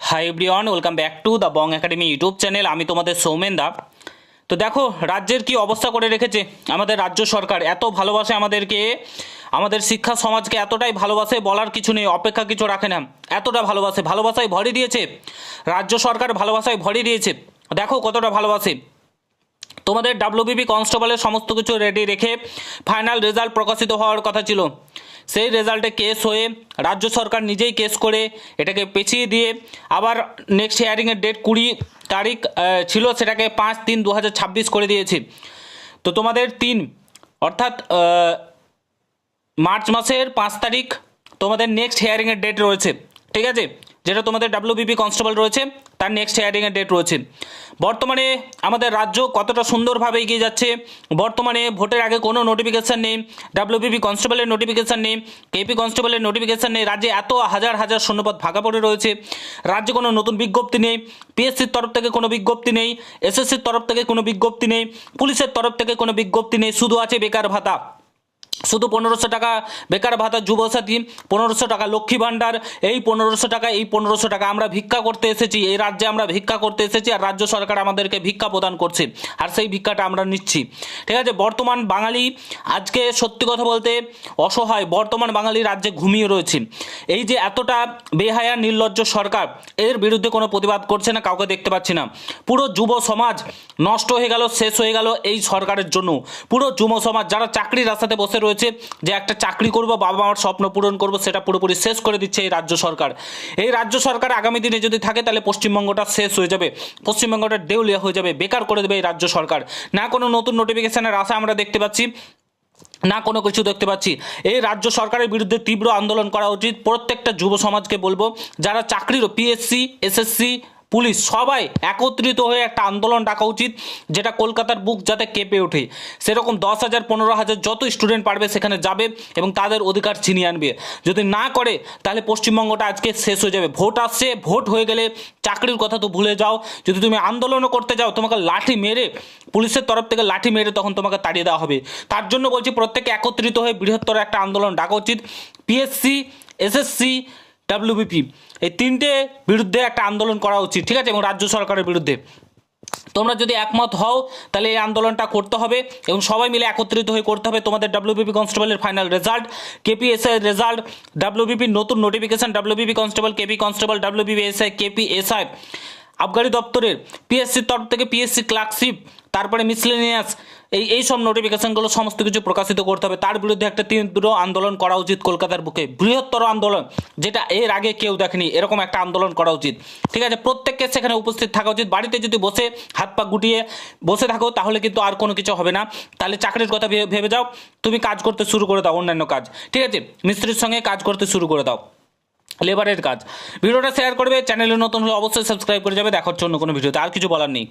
Hi everyone, welcome back to the Bong academy YouTube channel. আমি তোমাদের সৌমেন দা। তো দেখো রাজ্যের কি অবস্থা করে রেখেছে আমাদের রাজ্য সরকার। এত ভালোবাসে আমাদেরকে, আমাদের শিক্ষা সমাজকে এতটাই ভালোবাসে, বলার কিছু নেই, অপেক্ষা কিছু রাখে না। এতটা ভালোবাসে, ভালোবাসায় ভরে দিয়েছে রাজ্য সরকার, ভালোবাসায় ভরে দিয়েছে। দেখো কতটা ভালোবাসে। তোমাদের ডাব্লিউবিপি কনস্টেবলের সমস্ত কিছু রেডি রেখে ফাইনাল রেজাল্ট প্রকাশিত হওয়ার কথা ছিল। সেই রেজাল্টে কেস হয়ে রাজ্য সরকার নিজেই কেস করে এটাকে পেছিয়ে দিয়ে আবার নেক্সট হিয়ারিংয়ের ডেট 20 তারিখ ছিল, সেটাকে 5/3/2026 করে দিয়েছে। তো তোমাদের অর্থাৎ মার্চ মাসের 5 তারিখ তোমাদের নেক্সট হিয়ারিংয়ের ডেট রয়েছে, ঠিক আছে? যেটা তোমাদের ডাব্লিউবিপি কনস্টেবল রয়েছে তার নেক্সট হিয়ারিংয়ের ডেট রয়েছে। বর্তমানে আমাদের রাজ্য কতটা সুন্দরভাবে এগিয়ে যাচ্ছে। বর্তমানে ভোটের আগে কোনো নোটিফিকেশান নেই, ডাব্লিউবিপি কনস্টেবলের নোটিফিকেশান নেই, কেপি কনস্টেবলের নোটিফিকেশান নেই। রাজ্যে এত হাজার হাজার শূন্যপদ ফাঁকা পড়ে রয়েছে। রাজ্যে কোনো নতুন বিজ্ঞপ্তি নেই, পিএসসির তরফ থেকে কোনো বিজ্ঞপ্তি নেই, এসএসসির তরফ থেকে কোনো বিজ্ঞপ্তি নেই, পুলিশের তরফ থেকে কোনো বিজ্ঞপ্তি নেই। শুধু আছে বেকার ভাতা, শুধু 1500 টাকা বেকার ভাতা, যুবসাথী 1500 টাকা, লক্ষ্মী ভাণ্ডার, এই 1500 টাকা আমরা ভিক্ষা করতে এসেছি। এই রাজ্যে আমরা ভিক্ষা করতে এসেছি, আর রাজ্য সরকার আমাদেরকে ভিক্ষা প্রদান করছে, আর সেই ভিক্ষাটা আমরা নিচ্ছি, ঠিক আছে? বর্তমান বাঙালি আজকে সত্যি কথা বলতে অসহায়। বর্তমান বাঙালি রাজ্যে ঘুমিয়ে রয়েছে। এই যে এতটা বেহায়া নির্লজ্জ সরকার, এর বিরুদ্ধে কোনো প্রতিবাদ করছে না, কাউকে দেখতে পাচ্ছি না। পুরো যুব সমাজ নষ্ট হয়ে গেল, শেষ হয়ে গেল এই সরকারের জন্য। পুরো যুব সমাজ যারা চাকরির রাস্তাতে বসে রয়েছে, যে একটা চাকরি করব, বাবা মার স্বপ্ন পূরণ করব, সেটা পুরোপুরি শেষ করে দিচ্ছে এই রাজ্য সরকার। এই রাজ্য সরকার আগামী দিনে যদি থাকে তাহলে পশ্চিমবঙ্গটা শেষ হয়ে যাবে, পশ্চিমবঙ্গটা দেউলিয়া হয়ে যাবে, বেকার করে দেবে এই রাজ্য সরকার। না কোনো নতুন নোটিফিকেশনের আশা আমরা দেখতে পাচ্ছি, না কোনো কিছু দেখতে পাচ্ছি। এই রাজ্য সরকারের বিরুদ্ধে তীব্র আন্দোলন করা উচিত। প্রত্যেকটা যুব সমাজকে বলবো, যারা চাকরির পিএসসি, এসএসসি, পুলিশ সবাই একত্রিত হয়ে একটা আন্দোলন ডাকা উচিত, যেটা কলকাতার বুক যাতে কেঁপে ওঠে। সেরকম 10,000 15,000 যত স্টুডেন্ট পারবে সেখানে যাবে এবং তাদের অধিকার ছিনিয়ে আনবে। যদি না করে তাহলে পশ্চিমবঙ্গটা আজকে শেষ হয়ে যাবে। ভোট আসছে, ভোট হয়ে গেলে চাকরির কথা তো ভুলে যাও। যদি তুমি আন্দোলনও করতে যাও, তোমাকে লাঠি মেরে, পুলিশের তরফ থেকে লাঠি মেরে তখন তোমাকে তাড়িয়ে দেওয়া হবে। তার জন্য বলছি প্রত্যেকে একত্রিত হয়ে বৃহত্তর একটা আন্দোলন ডাকা উচিত। পিএসসি, এসএসসি, ডাব্লিউবিপি এই তিনটে বিরুদ্ধে একটা আন্দোলন করা উচিত, ঠিক আছে? এবং রাজ্য সরকারের বিরুদ্ধে তোমরা যদি একমত হও তাহলে এই আন্দোলনটা করতে হবে এবং সবাই মিলে একত্রিত হয়ে করতে হবে। তোমাদের ডাব্লিউবিপি কনস্টেবলের ফাইনাল রেজাল্ট, কেপিএসআই রেজাল্ট, ডাব্লিউবিপির নতুন notification, WBP constable, KP constable, WBPSI, KPSI, আবগারি দপ্তরের, পিএসসির তরফ থেকে পিএসসি ক্লার্কশিপ, তারপরে মিসলেনিয়াস, এই সব নোটিফিকেশনগুলো সমস্ত কিছু প্রকাশিত করতে হবে। তার বিরুদ্ধে একটা তীব্র আন্দোলন করা উচিত কলকাতার বুকে, বৃহত্তর আন্দোলন, যেটা এর আগে কেউ দেখেনি। এরকম একটা আন্দোলন করা উচিত, ঠিক আছে? প্রত্যেককে সেখানে উপস্থিত থাকা উচিত। বাড়িতে যদি বসে হাত পা গুটিয়ে বসে থাকো তাহলে কিন্তু আর কোনো কিছু হবে না। তাহলে চাকরির কথা ভেবে যাও, তুমি কাজ করতে শুরু করে দাও, অন্যান্য কাজ, ঠিক আছে? মিস্ত্রির সঙ্গে কাজ করতে শুরু করে দাও, লেবারের কাজ। ভিডিওটা শেয়ার করবে, চ্যানেলে নতুন হলে অবশ্যই সাবস্ক্রাইব করে যাবে। দেখার জন্য কোনো ভিডিওতে আর কিছু বলার নেই।